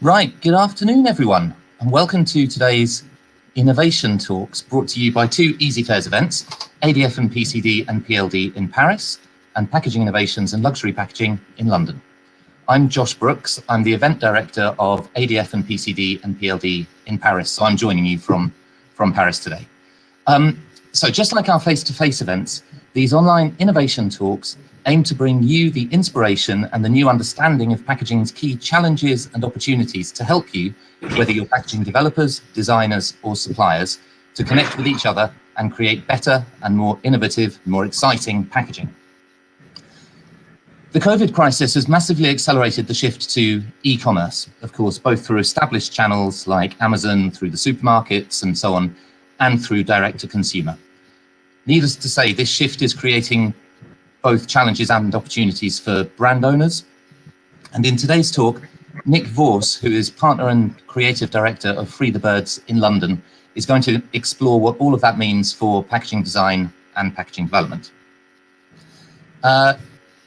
Right, good afternoon everyone, and welcome to today's Innovation Talks, brought to you by two Easy Fairs events, ADF and PCD and PLD in Paris, and Packaging Innovations and Luxury Packaging in London. I'm Josh Brooks, I'm the event director of ADF and PCD and PLD in Paris, so I'm joining you from Paris today. So just like our face-to-face events, these online innovation talks aim to bring you the inspiration and the new understanding of packaging's key challenges and opportunities to help you, whether you're packaging developers, designers, or suppliers, to connect with each other and create better and more innovative, more exciting packaging. The COVID crisis has massively accelerated the shift to e-commerce, of course, both through established channels like Amazon, through the supermarkets and so on, and through direct to consumer. Needless to say, this shift is creating both challenges and opportunities for brand owners. And in today's talk, Nick Vaus, who is partner and creative director of Free the Birds in London, is going to explore what all of that means for packaging design and packaging development.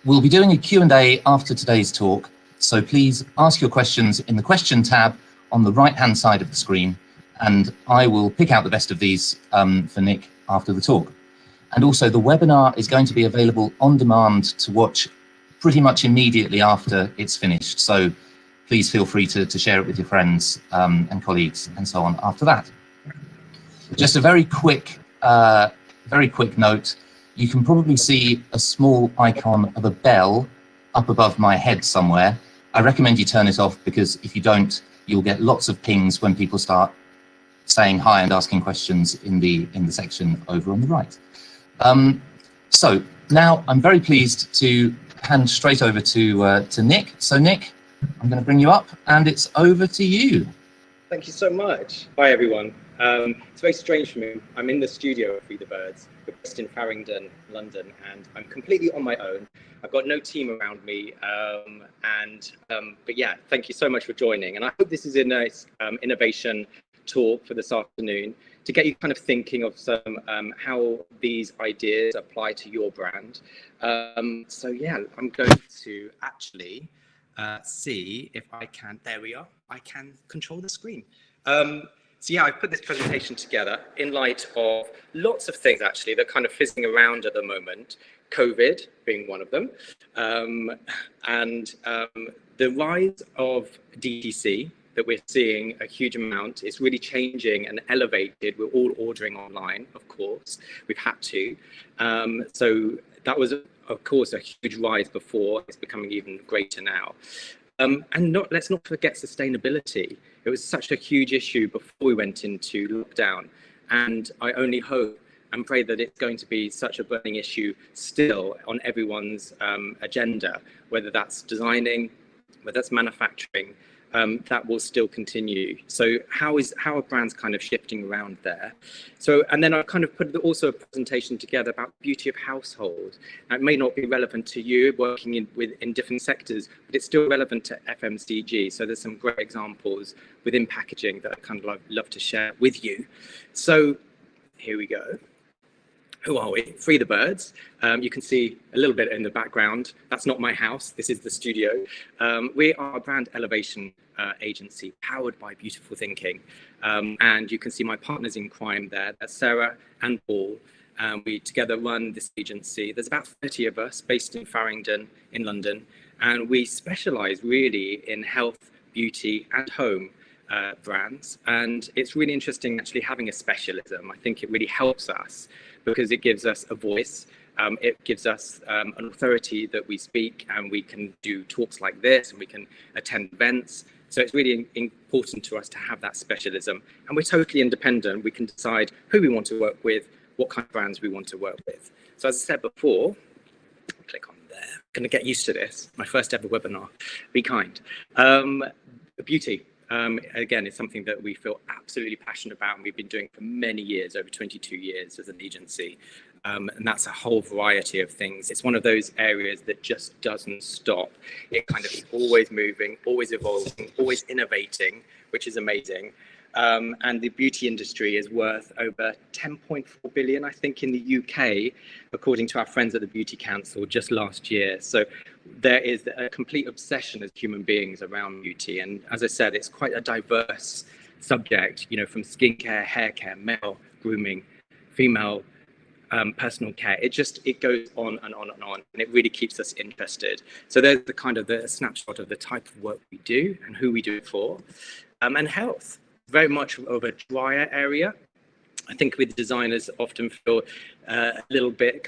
We'll be doing a Q&A after today's talk, so please ask your questions in the question tab on the right-hand side of the screen, and I will pick out the best of these for Nick after the talk. And also the webinar is going to be available on demand to watch pretty much immediately after it's finished. So please feel free to share it with your friends and colleagues and so on after that. Just a very quick note. You can probably see a small icon of a bell up above my head somewhere. I recommend you turn it off, because if you don't, you'll get lots of pings when people start saying hi and asking questions in the section over on the right. So now I'm very pleased to hand straight over to Nick. So Nick, I'm going to bring you up and it's over to you. Thank you so much. Hi everyone. It's very strange for me. I'm in the studio of Free the Birds. We're based in Farringdon, London, and I'm completely on my own. I've got no team around me. But yeah, thank you so much for joining. And I hope this is a nice innovation talk for this afternoon, to get you kind of thinking of some how these ideas apply to your brand. So yeah, I'm going to actually see if I can, there we are, I can control the screen. So yeah, I put this presentation together in light of lots of things actually that are kind of fizzing around at the moment, COVID being one of them, and the rise of DTC, that we're seeing a huge amount. It's really changing and elevated. We're all ordering online, of course. We've had to. So that was, of course, a huge rise before. It's becoming even greater now. Let's not forget sustainability. It was such a huge issue before we went into lockdown. And I only hope and pray that it's going to be such a burning issue still on everyone's agenda, whether that's designing, whether that's manufacturing. That will still continue. So how are brands kind of shifting around there? So, and then I've kind of put also a presentation together about beauty of household. Now, it may not be relevant to you working in different sectors, but it's still relevant to FMCG. So there's some great examples within packaging that I kind of love to share with you. So here we go. Who are we? Free the Birds. You can see a little bit in the background. That's not my house. This is the studio. We are a brand elevation agency powered by beautiful thinking. And you can see my partners in crime there. That's Sarah and Paul. We together run this agency. There's about 30 of us based in Farringdon in London. And we specialize really in health, beauty and home brands. And it's really interesting actually having a specialism. I think it really helps us, because it gives us a voice, it gives us an authority that we speak, and we can do talks like this, and we can attend events. So it's really important to us to have that specialism. And we're totally independent. We can decide who we want to work with, what kind of brands we want to work with. So as I said before, click on there. I'm going to get used to this. My first ever webinar. Be kind. Beauty. Again, it's something that we feel absolutely passionate about, and we've been doing for many years, over 22 years as an agency. And that's a whole variety of things. It's one of those areas that just doesn't stop. It kind of is always moving, always evolving, always innovating, which is amazing. And the beauty industry is worth over 10.4 billion, I think, in the UK, according to our friends at the Beauty Council just last year. So there is a complete obsession as human beings around beauty. And as I said, it's quite a diverse subject, you know, from skincare, hair care, male grooming, female personal care. It goes on and on and on, and it really keeps us interested. So there's the kind of the snapshot of the type of work we do and who we do it for. And health, very much of a drier area. I think with designers often feel a little bit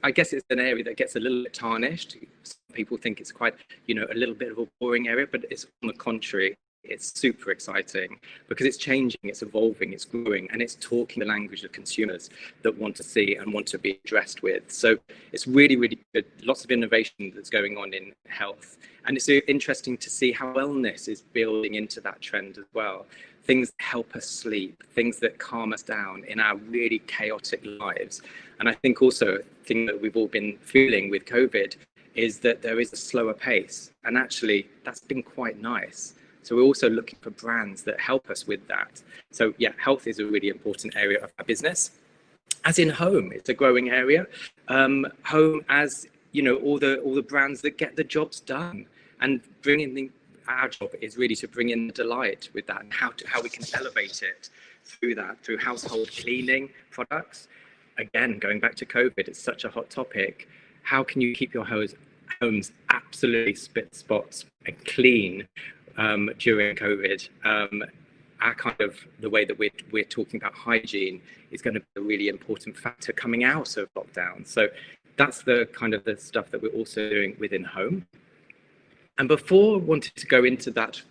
I guess it's an area that gets a little bit tarnished. Some people think it's quite, you know, a little bit of a boring area, but it's on the contrary. It's super exciting because it's changing, it's evolving, it's growing, and it's talking the language of consumers that want to see and want to be addressed with. So it's really, really good. Lots of innovation that's going on in health. And it's interesting to see how wellness is building into that trend as well. Things that help us sleep, things that calm us down in our really chaotic lives. And I think also a thing that we've all been feeling with COVID is that there is a slower pace. And actually, that's been quite nice. So we're also looking for brands that help us with that. So yeah, health is a really important area of our business. As in home, it's a growing area. Home, as you know, all the brands that get the jobs done, and our job is really to bring in the delight with that, and how we can elevate it through household cleaning products. Again, going back to COVID, it's such a hot topic. How can you keep your homes absolutely spit spots and clean during COVID? Our kind of the way that we're talking about hygiene is going to be a really important factor coming out of lockdown. So that's the kind of the stuff that we're also doing within home. And before I wanted to go into that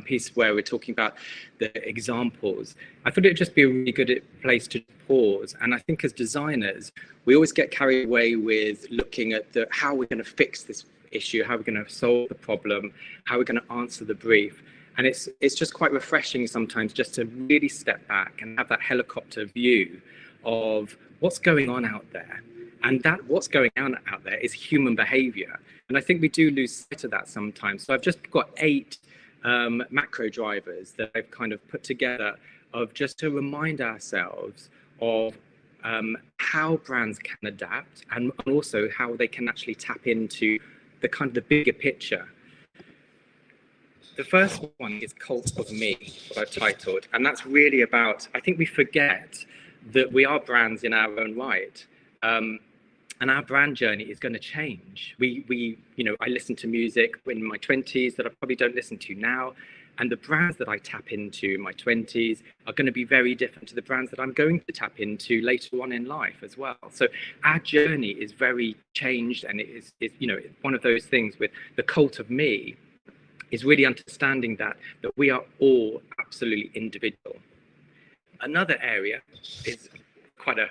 piece where we're talking about the examples, I thought it'd just be a really good place to pause. And I think as designers, we always get carried away with looking at how we're going to fix this issue, how we're going to solve the problem, how we're going to answer the brief. And it's just quite refreshing sometimes just to really step back and have that helicopter view of what's going on out there. And that what's going on out there is human behavior. And I think we do lose sight of that sometimes. So I've just got 8 macro drivers that I've kind of put together of just to remind ourselves of how brands can adapt, and also how they can actually tap into the kind of the bigger picture. The first one is Cult of Me, what I've titled, and that's really about, I think we forget that we are brands in our own right, and our brand journey is going to change. You know, I listened to music in my 20s that I probably don't listen to now, and the brands that I tap into in my 20s are going to be very different to the brands that I'm going to tap into later on in life as well. So our journey is very changed, and it's you know, one of those things with the Cult of Me is really understanding that we are all absolutely individual. Another area is quite a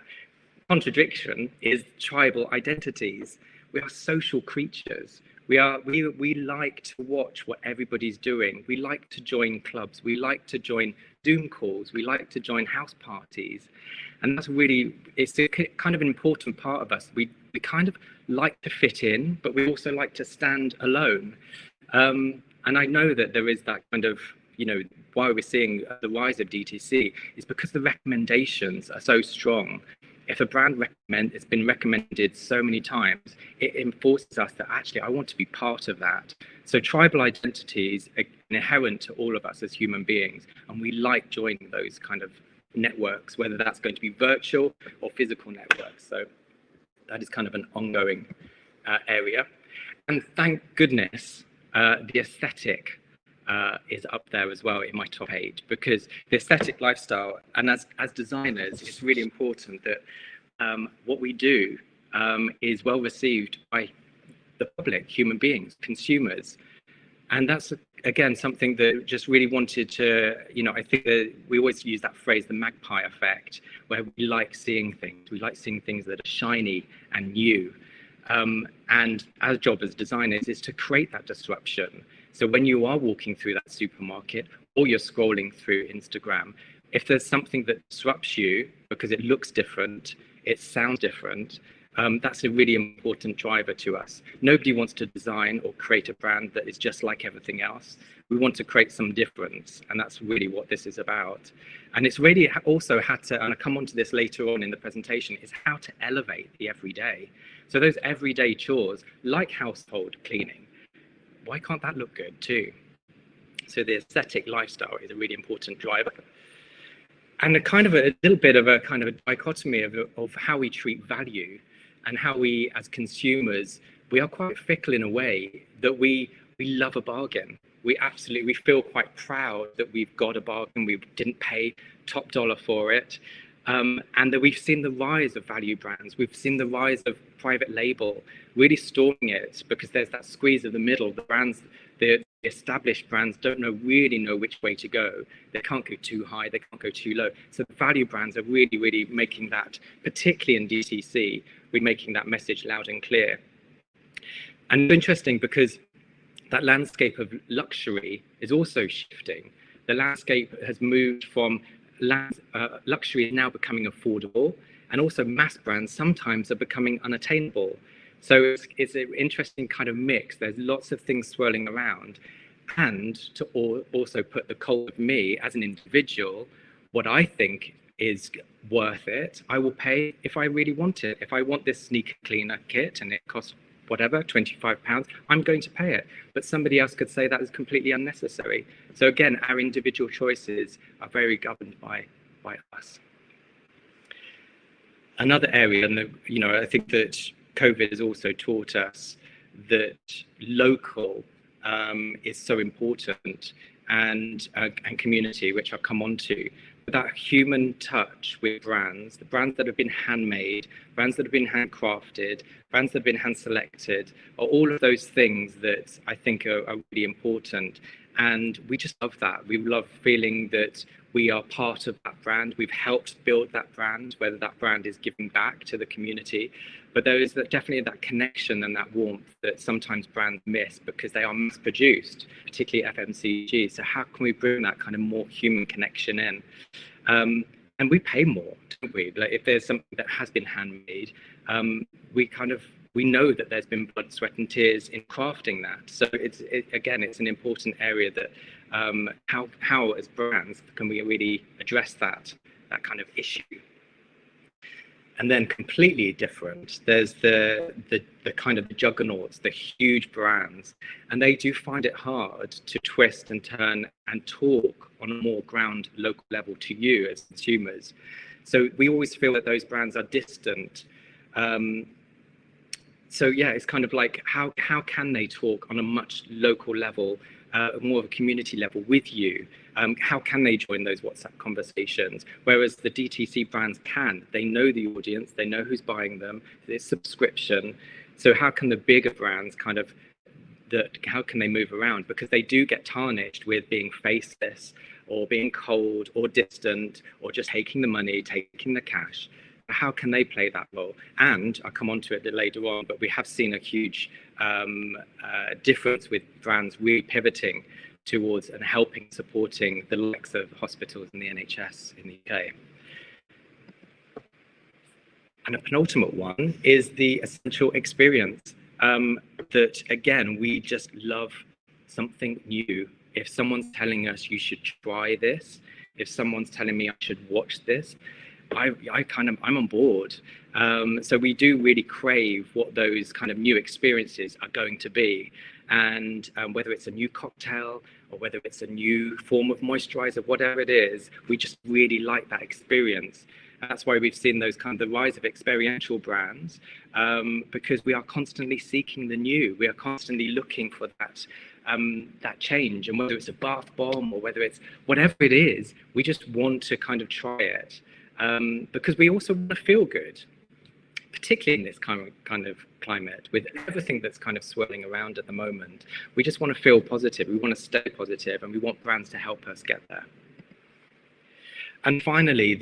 contradiction, is tribal identities. We are social creatures. We like to watch what everybody's doing. We like to join clubs. We like to join Zoom calls. We like to join house parties. And that's really, it's a kind of an important part of us. We kind of like to fit in, but we also like to stand alone. And I know that there is that kind of, you know, why we're seeing the rise of DTC is because the recommendations are so strong. If a brand it's been recommended so many times, it enforces us that actually I want to be part of that. So tribal identities are inherent to all of us as human beings, and we like joining those kind of networks, whether that's going to be virtual or physical networks. So that is kind of an ongoing area. And thank goodness the aesthetic is up there as well in my top 8, because the aesthetic lifestyle, and as designers, it's really important that what we do is well received by the public, human beings, consumers. And that's, again, something that just really wanted to, you know, I think that we always use that phrase, the magpie effect, where we like seeing things. We like seeing things that are shiny and new. And our job as designers is to create that disruption. So when you are walking through that supermarket or you're scrolling through Instagram, if there's something that disrupts you because it looks different, it sounds different, That's a really important driver to us. Nobody wants to design or create a brand that is just like everything else. We want to create some difference, and that's really what this is about. And it's really also had to, and I'll come on to this later on in the presentation, is how to elevate the everyday. So those everyday chores, like household cleaning, why can't that look good too? So the aesthetic lifestyle is a really important driver. And a kind of a little bit of a kind of a dichotomy of how we treat value and how we, as consumers, we are quite fickle in a way that we love a bargain. We feel quite proud that we've got a bargain, we didn't pay top dollar for it. And that we've seen the rise of value brands, we've seen the rise of private label, really storming it because there's that squeeze of the middle. The brands, the established brands don't really know which way to go. They can't go too high, they can't go too low. So the value brands are really making that, particularly in DTC, we're making that message loud and clear. And it's interesting because that landscape of luxury is also shifting. The landscape has moved from luxury is now becoming affordable, and also mass brands sometimes are becoming unattainable. So it's an interesting kind of mix. There's lots of things swirling around. And to also put the cold of me as an individual, what I think is worth it, I will pay if I really want it. If I want this sneaker cleaner kit and it costs whatever, £25, I'm going to pay it. But somebody else could say that is completely unnecessary. So again, our individual choices are very governed by us. Another area, and I think that COVID has also taught us that local is so important, and community, which I'll come on to. That human touch with brands, the brands that have been handmade, brands that have been handcrafted, brands that have been hand selected, are all of those things that I think are really important. And we just love that. We love feeling that we are part of that brand. We've helped build that brand, whether that brand is giving back to the community. But there is definitely that connection and that warmth that sometimes brands miss because they are mass produced, particularly FMCG. So how can we bring that kind of more human connection in? And we pay more, don't we? Like if there's something that has been handmade, we know that there's been blood, sweat and tears in crafting that. So it's an important area that how as brands can we really address that kind of issue. And then completely different, there's the kind of the juggernauts, the huge brands, and they do find it hard to twist and turn and talk on a more ground local level to you as consumers. So we always feel that those brands are distant. So yeah, it's kind of like how can they talk on a much local level, more of a community level with you? How can they join those WhatsApp conversations? Whereas the DTC brands can. They know the audience, they know who's buying them, it's subscription. So how can the bigger brands how can they move around? Because they do get tarnished with being faceless or being cold or distant or just taking the money, taking the cash. How can they play that role? And I'll come on to it later on, but we have seen a huge difference with brands really pivoting towards and supporting the likes of hospitals and the NHS in the UK. And a penultimate one is the essential experience. That again, we just love something new. If someone's telling us you should try this, if someone's telling me I should watch this, I'm on board. So we do really crave what those kind of new experiences are going to be. And whether it's a new cocktail or whether it's a new form of moisturizer, whatever it is, we just really like that experience. And that's why we've seen those kind of the rise of experiential brands, because we are constantly seeking the new. We are constantly looking for that change. And whether it's a bath bomb or whether it's whatever it is, we just want to kind of try it. Because we also want to feel good, particularly in this kind of climate with everything that's kind of swirling around at the moment. We just want to feel positive. We want to stay positive, and we want brands to help us get there. And finally,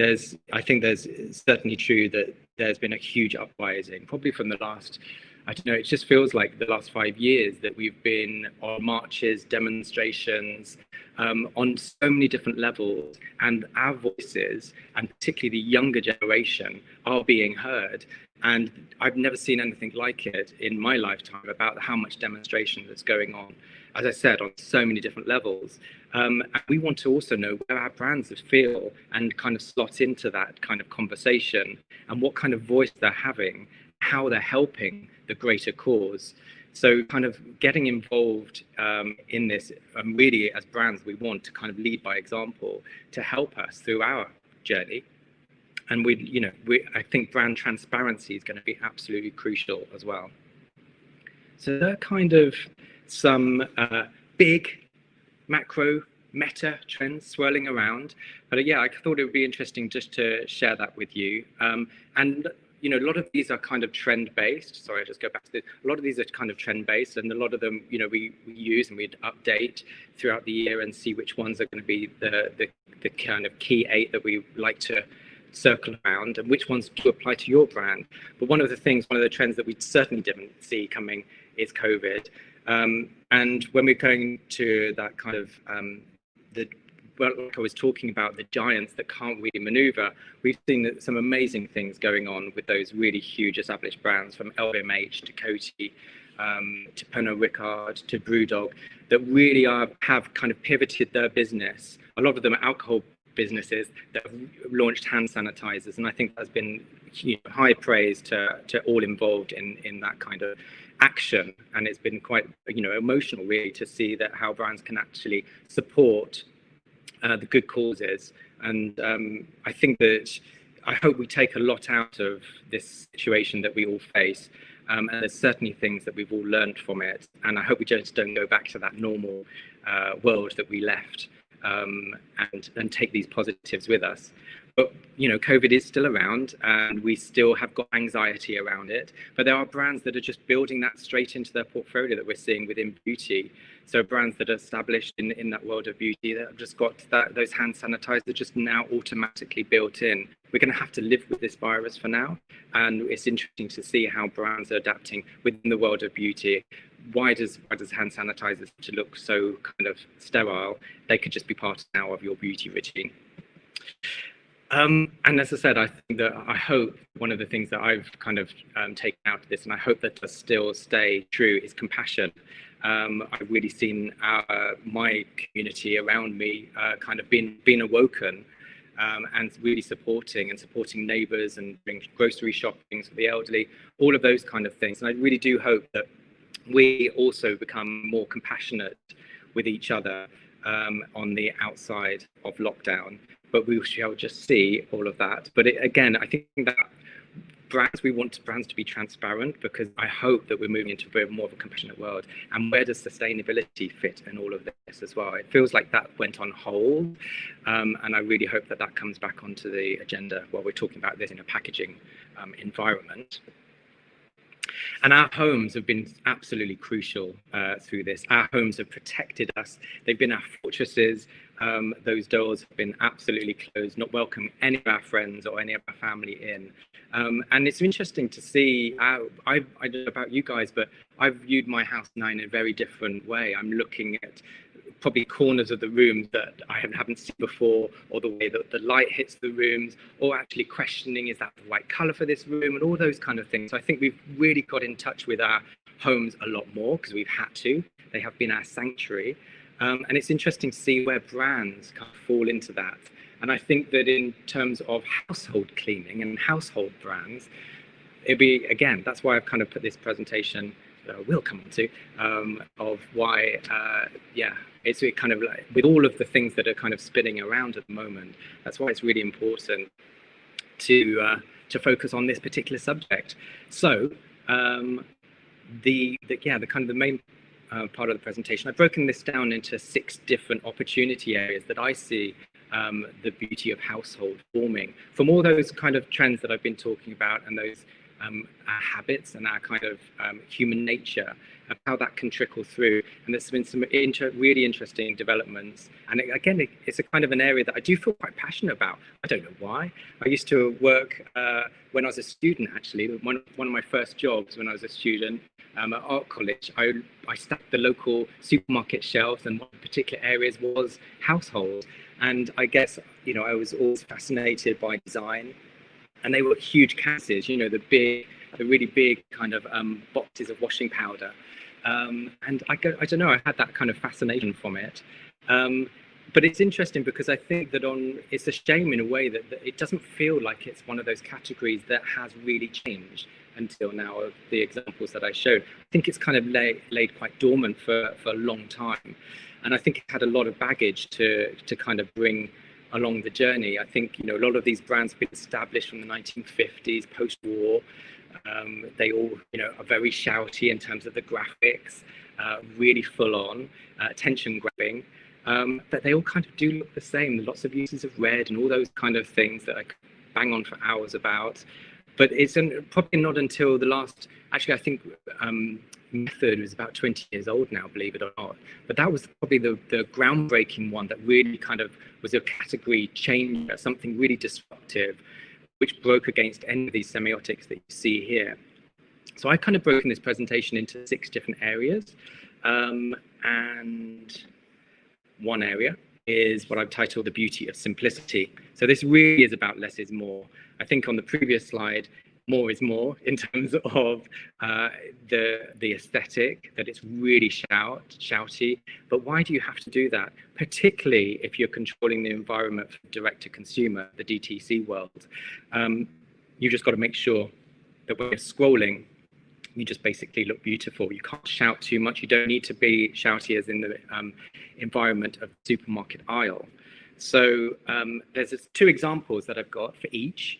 I think there's certainly true that there's been a huge uprising, probably from the last I don't know, it just feels like the last 5 years that we've been on marches, demonstrations, on so many different levels, and our voices, and particularly the younger generation, are being heard. And I've never seen anything like it in my lifetime about how much demonstration that's going on, as I said, on so many different levels. And we want to also know where our brands feel and kind of slot into that kind of conversation, and what kind of voice they're having, how they're helping the greater cause. So kind of getting involved in this, really as brands, we want to kind of lead by example to help us through our journey. And I think brand transparency is going to be absolutely crucial as well. So there are kind of some big macro meta trends swirling around, but yeah, I thought it would be interesting just to share that with you. And a lot of these are kind of trend based. Sorry, I'll just go back to this. A lot of these are kind of trend based, and a lot of them, we use and we'd update throughout the year and see which ones are going to be the kind of key 8 that we like to circle around, and which ones do apply to your brand. But one of the trends that we certainly didn't see coming is COVID. And when we're going to that kind of like I was talking about, the giants that can't really maneuver, we've seen some amazing things going on with those really huge established brands, from LVMH to Coty, to Pernod Ricard to Brewdog, that really have kind of pivoted their business. A lot of them are alcohol businesses that have launched hand sanitizers, and I think that's been high praise to all involved in that kind of action. And it's been quite emotional really to see that how brands can actually support the good causes. And I hope we take a lot out of this situation that we all face, and there's certainly things that we've all learned from it, and I hope we just don't go back to that normal world that we left, and take these positives with us. But COVID is still around, and we still have got anxiety around it. But there are brands that are just building that straight into their portfolio that we're seeing within beauty. So brands that are established in that world of beauty that have just got those hand sanitizers just now automatically built in. We're going to have to live with this virus for now, and it's interesting to see how brands are adapting within the world of beauty. Why does hand sanitizers to look so kind of sterile? They could just be part now of your beauty routine. And as I said, I hope one of the things that I've kind of taken out of this, and I hope that does still stay true, is compassion. I've really seen my community around me kind of being awoken, and really supporting neighbours and doing grocery shopping for the elderly, all of those kind of things. And I really do hope that we also become more compassionate with each other on the outside of lockdown. But we shall just see all of that. But again, I think that we want brands to be transparent, because I hope that we're moving into a more of a compassionate world. And where does sustainability fit in all of this as well? It feels like that went on hold, and I really hope that comes back onto the agenda while we're talking about this in a packaging environment. And our homes have been absolutely crucial through this. Our homes have protected us. They've been our fortresses. Those doors have been absolutely closed, not welcoming any of our friends or any of our family in. And it's interesting to see, I don't know about you guys, but I've viewed my house now in a very different way. I'm looking at probably corners of the rooms that I haven't seen before, or the way that the light hits the rooms, or actually questioning, is that the right colour for this room, and all those kind of things. So I think we've really got in touch with our homes a lot more, because we've had to. They have been our sanctuary. And it's interesting to see where brands kind of fall into that. And I think that in terms of household cleaning and household brands, it'd be, again, that's why I've kind of put this presentation that I will come on to, of why, it's kind of like, with all of the things that are kind of spinning around at the moment, that's why it's really important to focus on this particular subject. So the main part of the presentation, I've broken this down into 6 different opportunity areas that I see the beauty of household forming from all those kind of trends that I've been talking about, and those our habits and our kind of human nature, of how that can trickle through. And there's been some really interesting developments. And it's a kind of an area that I do feel quite passionate about. I don't know why. I used to work when I was a student, actually. One of my first jobs when I was a student at art college, I stacked the local supermarket shelves, and one of the particular areas was household. And I guess, I was always fascinated by design. And they were huge canvases, the really big kind of boxes of washing powder. And I don't know, I had that kind of fascination from it. But it's interesting because I think that it's a shame in a way that it doesn't feel like it's one of those categories that has really changed until now, of the examples that I showed. I think it's kind of laid quite dormant for a long time. And I think it had a lot of baggage to kind of bring along the journey. I think, a lot of these brands have been established from the 1950s, post-war. They all, are very shouty in terms of the graphics, really full on, attention grabbing. But they all kind of do look the same. Lots of uses of red and all those kind of things that I could bang on for hours about. But it's probably not until the last, actually, I think Method was about 20 years old now, believe it or not. But that was probably the groundbreaking one that really kind of was a category changer, something really disruptive, which broke against any of these semiotics that you see here. So I've kind of broken this presentation into 6 different areas. And one area is what I've titled the beauty of simplicity. So this really is about less is more. I think on the previous slide, more is more in terms of the aesthetic, that it's really shouty. But why do you have to do that? Particularly if you're controlling the environment from direct to consumer, the DTC world. You've just got to make sure that when you're scrolling, you just basically look beautiful. You can't shout too much. You don't need to be shouty as in the environment of the supermarket aisle. So there's 2 examples that I've got for each.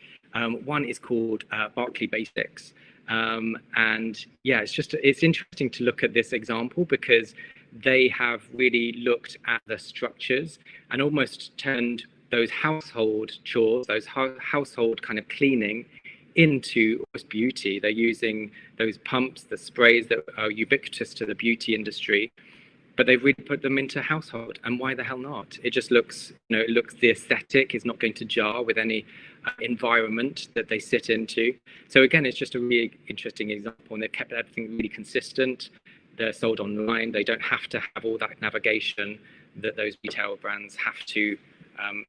One is called Barclay Basics. And yeah, it's interesting to look at this example because they have really looked at the structures and almost turned those household chores, those household kind of cleaning into almost beauty. They're using those pumps, the sprays that are ubiquitous to the beauty industry, but they've really put them into household. And why the hell not? It just looks, the aesthetic is not going to jar with any environment that they sit into. So again, it's just a really interesting example, and they've kept everything really consistent. They're sold online. They don't have to have all that navigation that those retail brands have to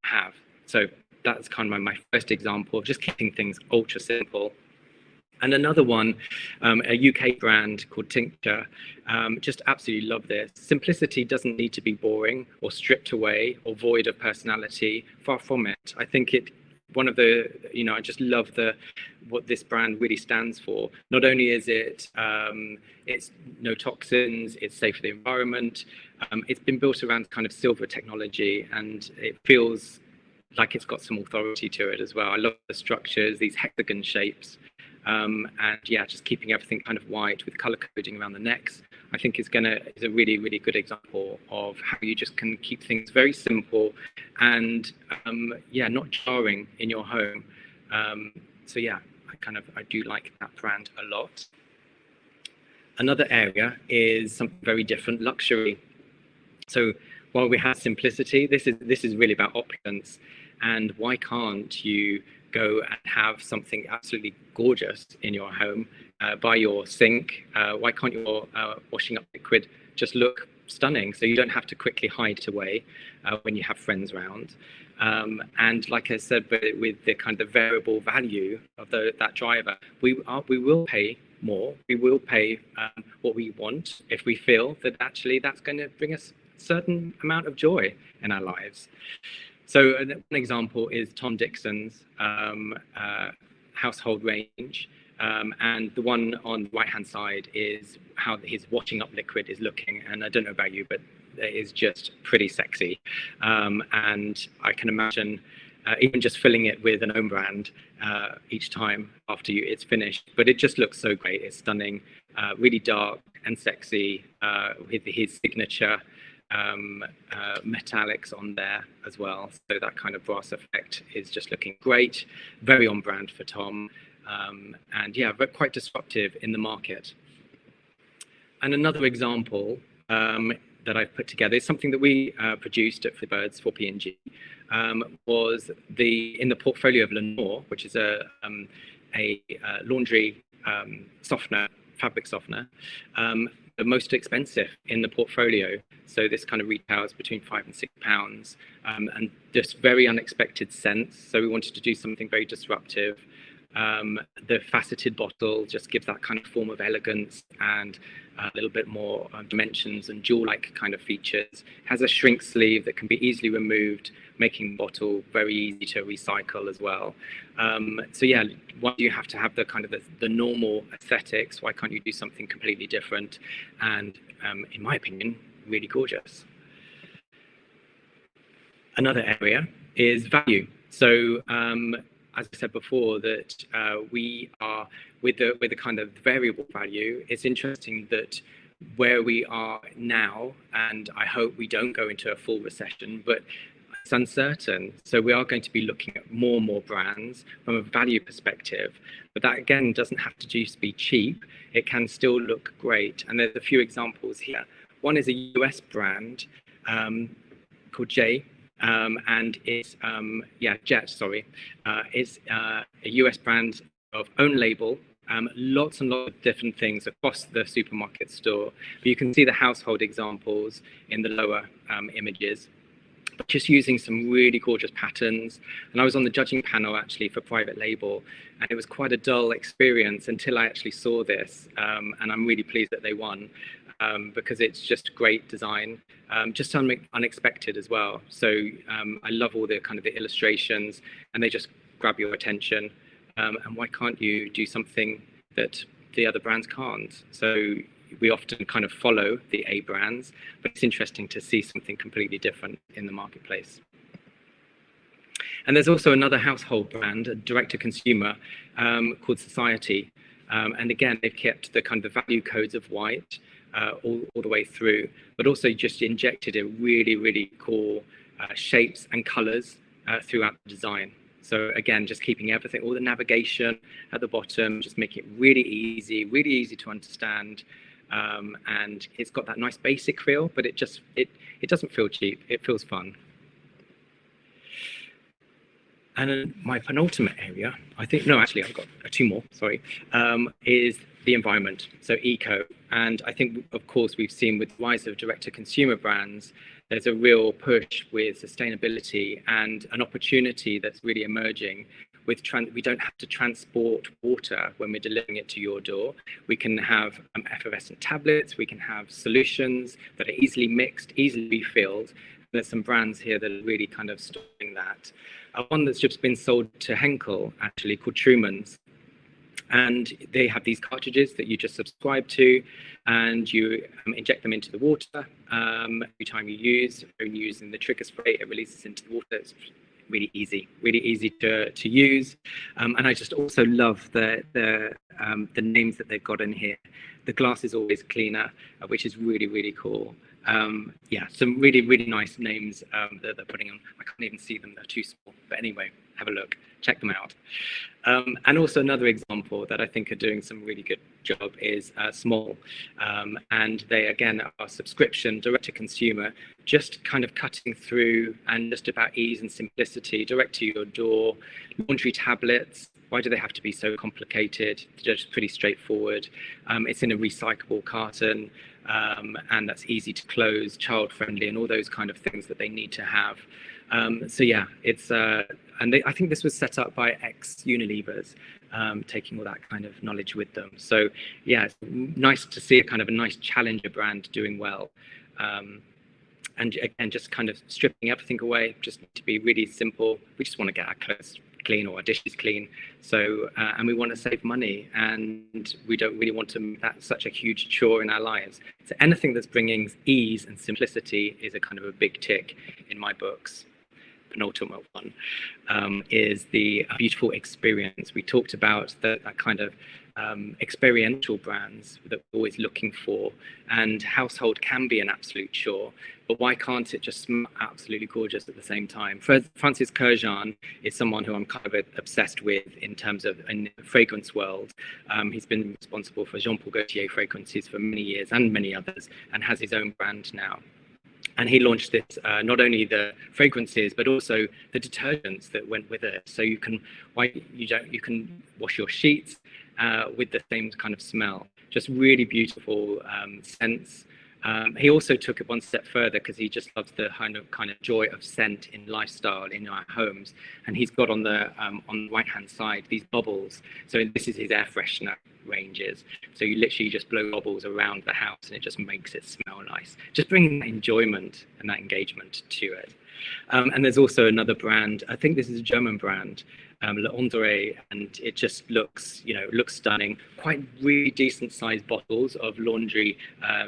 have. So that's kind of my first example of just keeping things ultra simple. And another one, a UK brand called Tincture, just absolutely love this. Simplicity doesn't need to be boring or stripped away or void of personality. Far from it. I think one of the, I just love what this brand really stands for. Not only is it's no toxins, it's safe for the environment. It's been built around kind of silver technology, and it feels like it's got some authority to it as well. I love the structures, these hexagon shapes. And yeah, just keeping everything kind of white with color coding around the necks, I think is a really, really good example of how you just can keep things very simple and yeah, not jarring in your home. So yeah, I do like that brand a lot. Another area is something very different, luxury. So while we have simplicity, this is really about opulence. And why can't you go and have something absolutely gorgeous in your home by your sink? Why can't your washing up liquid just look stunning, so you don't have to quickly hide it away when you have friends around? And like I said, with the kind of variable value of that driver, we will pay more. We will pay what we want if we feel that actually that's going to bring us a certain amount of joy in our lives. So an example is Tom Dixon's household range. And the one on the right-hand side is how his washing up liquid is looking. And I don't know about you, but it is just pretty sexy. And I can imagine even just filling it with an own brand each time after it's finished. But it just looks so great. It's stunning, really dark and sexy with his signature metallics on there as well. So that kind of brass effect is just looking great, very on brand for Tom. and yeah, but quite disruptive in the market. And another example that I've put together is something that we produced at Freebirds for P&G, was in the portfolio of Lenore, which is a laundry softener, fabric softener, the most expensive in the portfolio. So this kind of retails between £5 and £6, and just very unexpected scents. So we wanted to do something very disruptive. The faceted bottle just gives that kind of form of elegance and a little bit more dimensions and jewel-like kind of features. Has a shrink sleeve that can be easily removed, making the bottle very easy to recycle as well. So yeah, why do you have to have the kind of the normal aesthetics? Why can't you do something completely different? And in my opinion, really gorgeous. Another area is value. So as I said before, that we are with the kind of variable value. It's interesting that where we are now, and I hope we don't go into a full recession, but it's uncertain. So we are going to be looking at more and more brands from a value perspective. But that again doesn't have to just be cheap. It can still look great. And there's a few examples here. One is a US brand called J. And it's Jet, sorry. It's a US brand of own label, lots and lots of different things across the supermarket store. But you can see the household examples in the lower images, but just using some really gorgeous patterns. And I was on the judging panel actually for private label, and it was quite a dull experience until I actually saw this, and I'm really pleased that they won. Because it's just great design, just unexpected as well. So I love all the kind of the illustrations, and they just grab your attention. And why can't you do something that the other brands can't? So we often kind of follow the A brands, but it's interesting to see something completely different in the marketplace. And there's also another household brand, a direct-to-consumer, called Society. And again, they've kept the kind of the value codes of white, all the way through, but also just injected a really, really cool shapes and colors throughout the design. So again, just keeping everything, all the navigation at the bottom, just make it really easy to understand. And it's got that nice basic feel, but it doesn't feel cheap. It feels fun. And then my penultimate area, I think, no, actually I've got two more, sorry, is the environment, so eco. And I think, of course, we've seen with the rise of direct-to-consumer brands, there's a real push with sustainability and an opportunity that's really emerging. We don't have to transport water when we're delivering it to your door. We can have effervescent tablets, we can have solutions that are easily mixed, easily refilled. There's some brands here that are really kind of doing that. One that's just been sold to Henkel, actually, called Truman's. And they have these cartridges that you just subscribe to, and you inject them into the water. Every time you use, using the trigger spray, it releases into the water. It's really easy to use. And I just also love the names that they've got in here. The glass is always cleaner, which is really, really cool. Yeah, some really, really nice names that they're putting on. I can't even see them, they're too small. But anyway, have a look, check them out. And also another example that I think are doing some really good job is Small. And they, again, are subscription, direct to consumer, just kind of cutting through and just about ease and simplicity, direct to your door. Laundry tablets, why do they have to be so complicated? They're just pretty straightforward. It's in a recyclable carton, and that's easy to close, child friendly, and all those kind of things that they need to have. So yeah, it's I think this was set up by ex-Unilevers, taking all that kind of knowledge with them. So yeah, it's nice to see a kind of a nice challenger brand doing well. And again, just kind of stripping everything away, just to be really simple. We just want to get our clothes clean or our dishes clean. So, and we want to save money, and we don't really want to make that such a huge chore in our lives. So anything that's bringing ease and simplicity is a kind of a big tick in my books. Penultimate one is the beautiful experience. We talked about that kind of experiential brands that we're always looking for, and household can be an absolute chore, but why can't it just smell absolutely gorgeous at the same time? Francis Kurjan is someone who I'm kind of obsessed with in terms of in the fragrance world. He's been responsible for Jean-Paul Gaultier fragrances for many years and many others, and has his own brand now. And he launched this, not only the fragrances, but also the detergents that went with it. So you can wash your sheets with the same kind of smell. Just really beautiful scents. He also took it one step further because he just loves the kind of joy of scent in lifestyle in our homes. And he's got on the right hand side these bubbles. So this is his air freshener ranges. So you literally just blow bubbles around the house and it just makes it smell nice. Just bringing that enjoyment and that engagement to it. And there's also another brand, I think this is a German brand, L'André, and it just looks stunning. Quite really decent sized bottles of laundry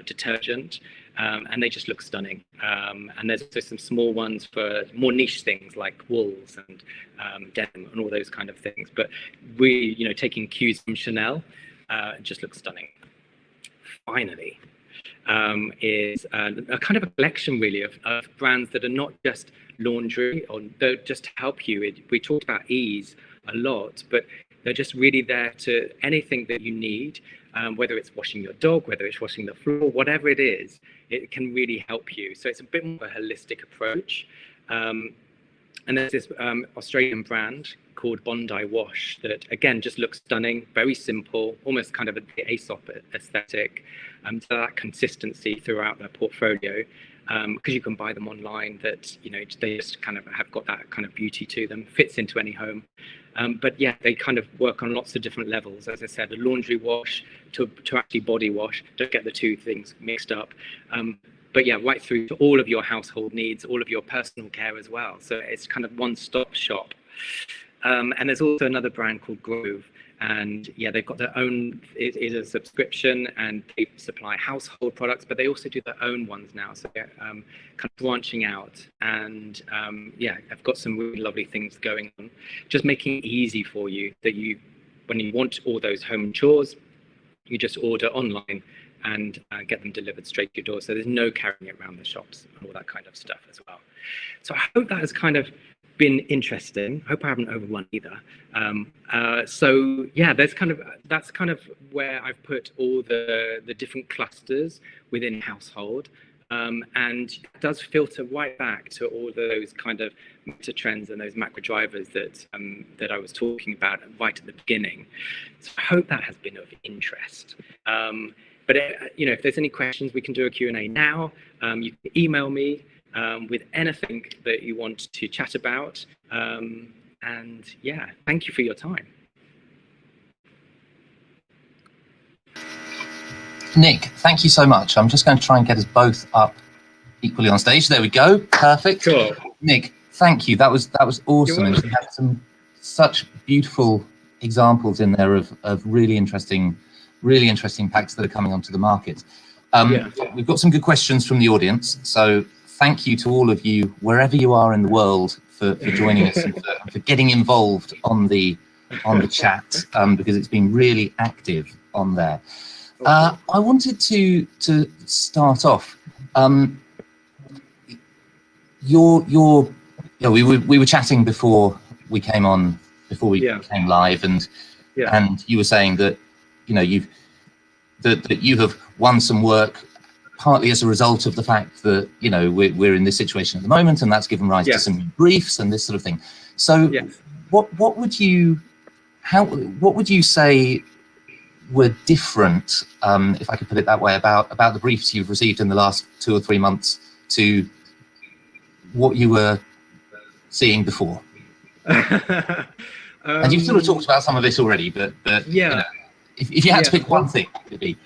detergent, and they just look stunning. And there's also some small ones for more niche things like wools and denim and all those kind of things. But we, taking cues from Chanel, it just looks stunning. Finally, is a kind of a collection really of brands that are not just laundry or they're just to help you. We talked about ease a lot, but they're just really there to anything that you need, whether it's washing your dog, whether it's washing the floor, whatever it is, it can really help you. So it's a bit more of a holistic approach. And there's this Australian brand called Bondi Wash that, again, just looks stunning, very simple, almost kind of the Aesop aesthetic, so that consistency throughout their portfolio, because you can buy them online that, they just kind of have got that kind of beauty to them, fits into any home. But yeah, they kind of work on lots of different levels. As I said, a laundry wash to actually body wash, don't get the two things mixed up. But yeah, right through to all of your household needs, all of your personal care as well. So it's kind of one-stop shop. And there's also another brand called Grove. And yeah, they've got their own, it is a subscription and they supply household products, but they also do their own ones now. So they're kind of branching out and yeah, I've got some really lovely things going on. Just making it easy for you that when you want all those home chores, you just order online and get them delivered straight to your door. So there's no carrying it around the shops and all that kind of stuff as well. So I hope that has kind of been interesting. Hope I haven't overrun either. So yeah, that's kind of where I've put all the different clusters within household. And it does filter right back to all those kind of meta trends and those macro drivers that I was talking about right at the beginning. So I hope that has been of interest. But if there's any questions, we can do a Q&A now. You can email me with anything that you want to chat about. And yeah, thank you for your time. Nick, thank you so much. I'm just going to try and get us both up equally on stage. There we go. Perfect. Cool. Nick, thank you. That was awesome. And you had some such beautiful examples in there of really interesting packs that are coming onto the market. Yeah. We've got some good questions from the audience. So thank you to all of you, wherever you are in the world, for joining us and for getting involved on the chat, because it's been really active on there. I wanted to start off. We were chatting before we came on, before we came live, and you were saying that that you have won some work partly as a result of the fact that we're in this situation at the moment, and that's given rise to some briefs and this sort of thing. So what would you say were different, if I could put it that way, about the briefs you've received in the last 2 or 3 months to what you were seeing before? And you've sort of talked about some of this already, but if you had to pick one thing, it'd be.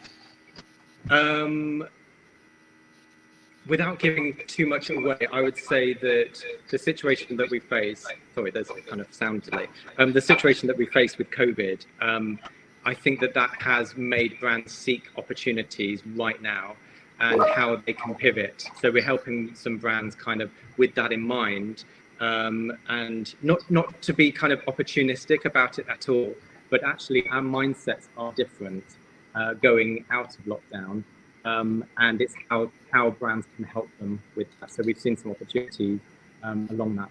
Without giving too much away, I would say that the situation that we face, sorry, there's a kind of sound delay. The situation that we face with COVID, I think that has made brands seek opportunities right now and how they can pivot. So we're helping some brands kind of with that in mind, and not to be kind of opportunistic about it at all, but actually our mindsets are different going out of lockdown, and it's how brands can help them with that. So we've seen some opportunities along that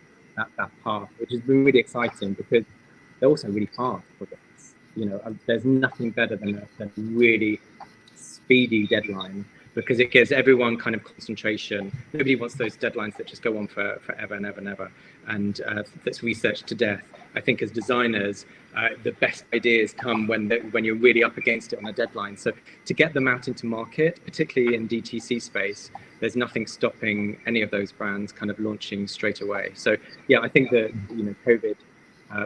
path, which has been really exciting because they're also really hard projects. You know, there's nothing better than a really speedy deadline, because it gives everyone kind of concentration. Nobody wants those deadlines that just go on for forever and ever and ever, and that's researched to death. I think as designers, the best ideas come when you're really up against it on a deadline. So to get them out into market, particularly in DTC space, there's nothing stopping any of those brands kind of launching straight away. So yeah, I think that, you know, COVID,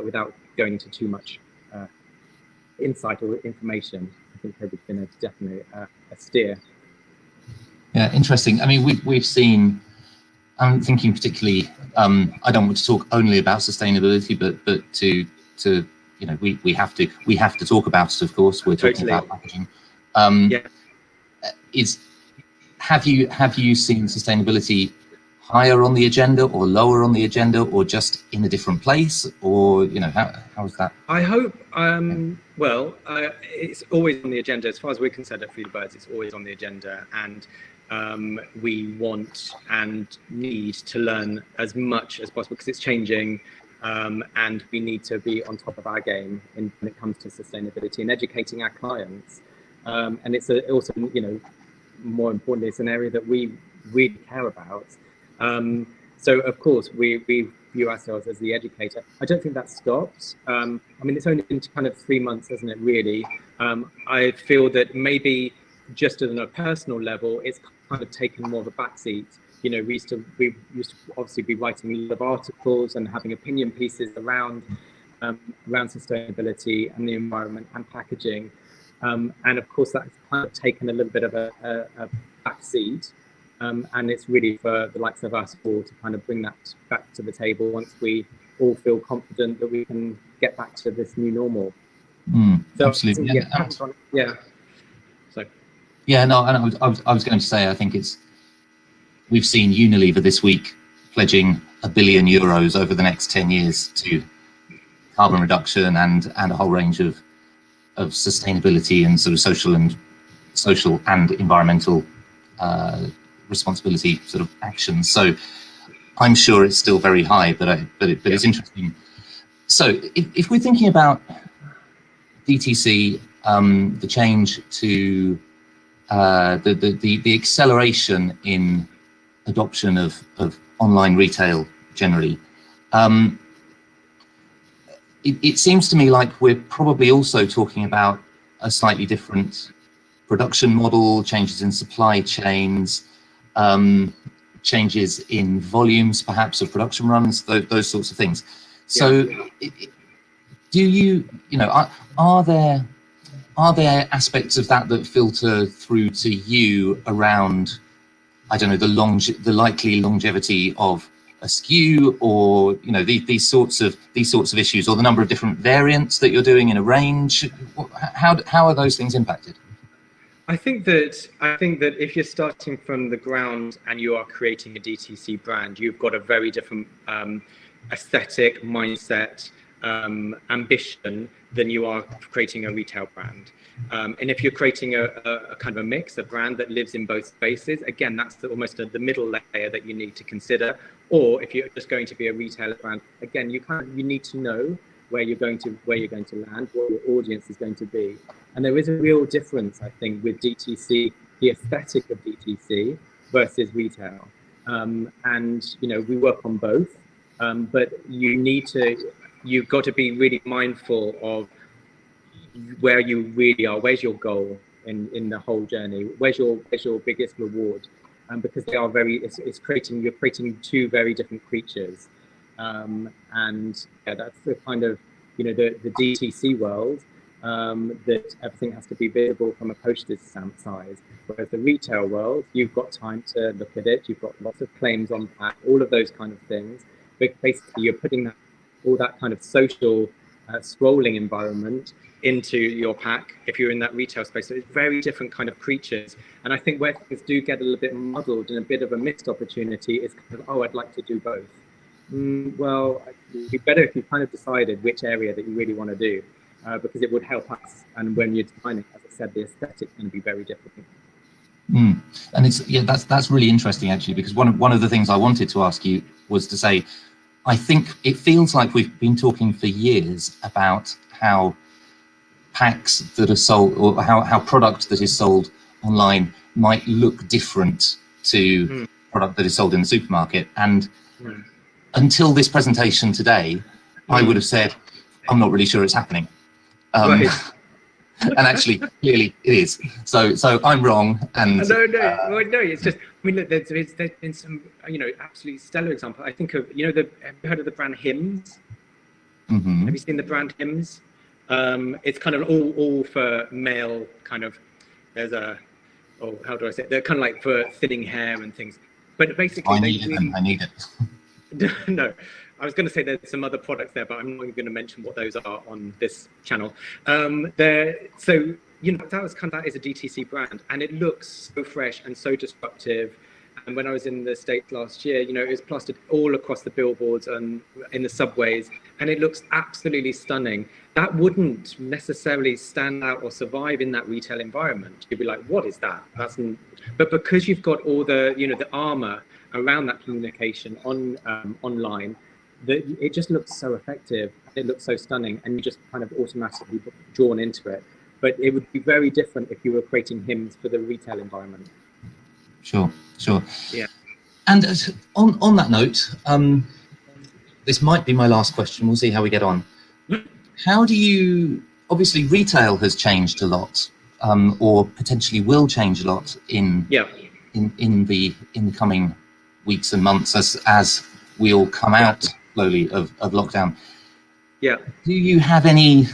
without going into too much insight or information, I think COVID's been definitely a steer. Yeah, interesting. I mean, we've seen, I'm thinking particularly, I don't want to talk only about sustainability, but to you know, we have to talk about it, of course. We're talking about packaging. Have you seen sustainability higher on the agenda or lower on the agenda, or just in a different place, or, you know, how is that? I hope, well, it's always on the agenda. As far as we're concerned at Food Birds, it's always on the agenda, and we want and need to learn as much as possible because it's changing, and we need to be on top of our game when it comes to sustainability and educating our clients. And it's also, you know, more importantly, it's an area that we really care about. So of course we view ourselves as the educator. I don't think that stops. I mean, it's only been kind of 3 months, hasn't it, really? I feel that maybe just on a personal level, it's kind of taken more of a backseat. You know, we used to obviously be writing a lot of articles and having opinion pieces around sustainability and the environment and packaging. And of course, that's kind of taken a little bit of a backseat. And it's really for the likes of us all to kind of bring that back to the table once we all feel confident that we can get back to this new normal. So, absolutely. Yeah, no, and I was going to say, I think we've seen Unilever this week pledging €1 billion over the next 10 years to carbon reduction and a whole range of sustainability and sort of social and environmental responsibility sort of actions. So I'm sure it's still very high, but it's interesting. So if we're thinking about DTC, the change to the acceleration in adoption of online retail generally, it seems to me like we're probably also talking about a slightly different production model, changes in supply chains, changes in volumes, perhaps, of production runs, those sorts of things. So, do you know, are there aspects of that filter through to you around, I don't know, the likely longevity of a SKU, or, you know, these sorts of issues, or the number of different variants that you're doing in a range? How are those things impacted? I think that if you're starting from the ground and you are creating a DTC brand, you've got a very different aesthetic, mindset, ambition than you are creating a retail brand. And if you're creating a kind of a mix, a brand that lives in both spaces, again, that's almost the middle layer that you need to consider. Or if you're just going to be a retailer brand, again, you need to know where you're going to land, what your audience is going to be. And there is a real difference, I think, with DTC, the aesthetic of DTC versus retail. And, you know, we work on both, but you've got to be really mindful of where you really are. Where's your goal in the whole journey? Where's your biggest reward? Because they are you're creating two very different creatures. And yeah, that's the kind of, you know, the DTC world, that everything has to be visible from a postage stamp size. Whereas the retail world, you've got time to look at it, you've got lots of claims on pack, all of those kind of things. But basically, you're putting all that kind of social scrolling environment into your pack if you're in that retail space. So it's very different kind of creatures. And I think where things do get a little bit muddled and a bit of a missed opportunity is kind of, oh, I'd like to do both. Well, it'd be better if you kind of decided which area that you really want to do. because it would help us. And when you're designing, as I said, the aesthetic is going to be very different. And that's really interesting, actually, because one of the things I wanted to ask you was to say, I think it feels like we've been talking for years about how packs that are sold, or how product that is sold online might look different to product that is sold in the supermarket. And until this presentation today, I would have said, I'm not really sure it's happening. Right. And actually, clearly it is. So I'm wrong. And no, it's just, I mean, look, there's been some, absolutely stellar example. I think of, have you heard of the brand Hims? Have you seen the brand Hims? It's kind of all for male kind of, how do I say it? They're kind of like for thinning hair and things. But basically, I need it. No, I was going to say there's some other products there, but I'm not going to mention what those are on this channel. That is a DTC brand, and it looks so fresh and so disruptive. And when I was in the States last year, it was plastered all across the billboards and in the subways, and it looks absolutely stunning. That wouldn't necessarily stand out or survive in that retail environment. You'd be like, what is that? But because you've got all the, the armor around that communication online, it just looks so effective. It looks so stunning, and you just kind of automatically drawn into it. But it would be very different if you were creating hymns for the retail environment. Sure. Yeah. And on that note, this might be my last question. We'll see how we get on. How do you? Obviously, retail has changed a lot, or potentially will change a lot in the coming weeks and months as we all come out slowly of lockdown. Yeah. Do you have any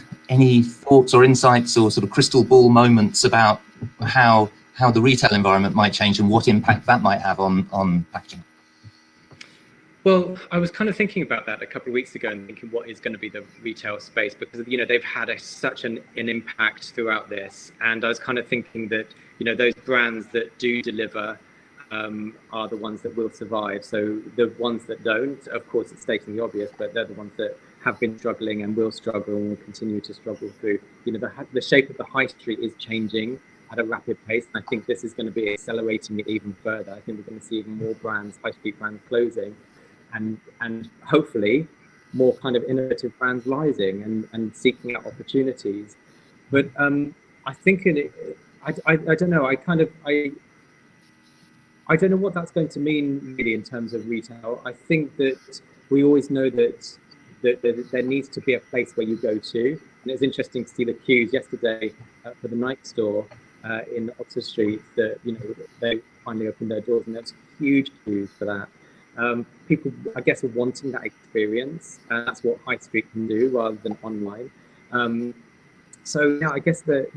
thoughts or insights or sort of crystal ball moments about how the retail environment might change and what impact that might have on packaging? Well, I was kind of thinking about that a couple of weeks ago and thinking what is going to be the retail space, because they've had such an impact throughout this, and I was kind of thinking that those brands that do deliver are the ones that will survive. So the ones that don't, of course, it's stating the obvious, but they're the ones that have been struggling and will struggle and will continue to struggle through. The shape of the high street is changing at a rapid pace, and I think this is going to be accelerating it even further. I think we're going to see even more brands, high street brands, closing, and hopefully more kind of innovative brands rising and seeking out opportunities. But I think I don't know. I don't know what that's going to mean really in terms of retail. I think that we always know that there needs to be a place where you go to, and it's interesting to see the queues yesterday for the Nike store in Oxford Street. That they finally opened their doors, and there's huge queues for that. People, I guess, are wanting that experience, and that's what high street can do rather than online. So yeah, I guess that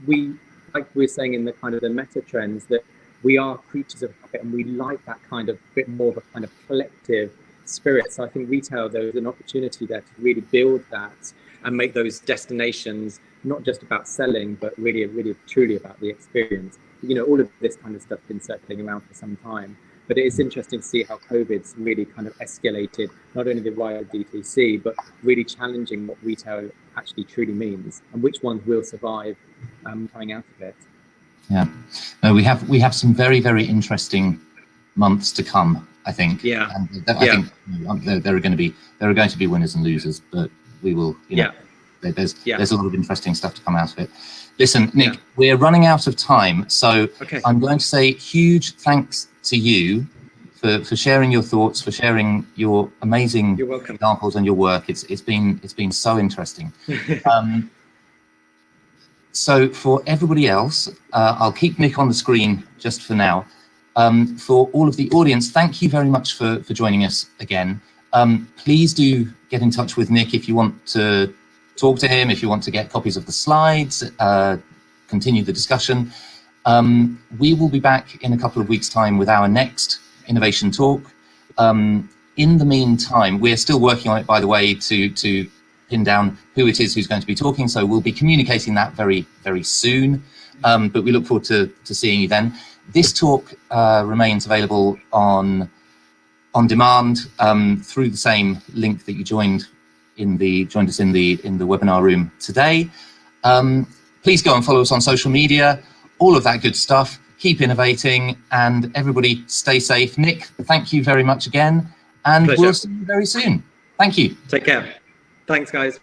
we, like we're saying in the kind of the meta trends, that we are creatures of habit, and we like that kind of bit more of a kind of collective spirit. So I think retail, there is an opportunity there to really build that and make those destinations not just about selling, but really truly about the experience. All of this kind of stuff's been circling around for some time, but it is interesting to see how COVID's really kind of escalated not only the rise of DTC, but really challenging what retail actually truly means and which ones will survive coming out of it. Yeah, we have some very very months to come, I think. Yeah, and I think there are going to be winners and losers, but we will. There's a lot of interesting stuff to come out of it. Listen, Nick, we're running out of time, so I'm going to say huge thanks to you for sharing your thoughts, for sharing your amazing examples and your work. It's been so interesting. So for everybody else, I'll keep Nick on the screen just for now. For all of the audience, thank you very much for joining us again. Please do get in touch with Nick if you want to talk to him, if you want to get copies of the slides, continue the discussion. We will be back in a couple of weeks' time with our next innovation talk. In the meantime, we're still working on it, by the way, to pin down who it is who's going to be talking, so we'll be communicating that very very soon, but we look forward to seeing you then. This talk remains available on demand through the same link that you joined joined us in the webinar room today. Please go and follow us on social media, all of that good stuff. Keep innovating, and everybody stay safe. Nick, thank you very much again, and Pleasure. we'll see you very soon. Thank you. Take care. Thanks, guys.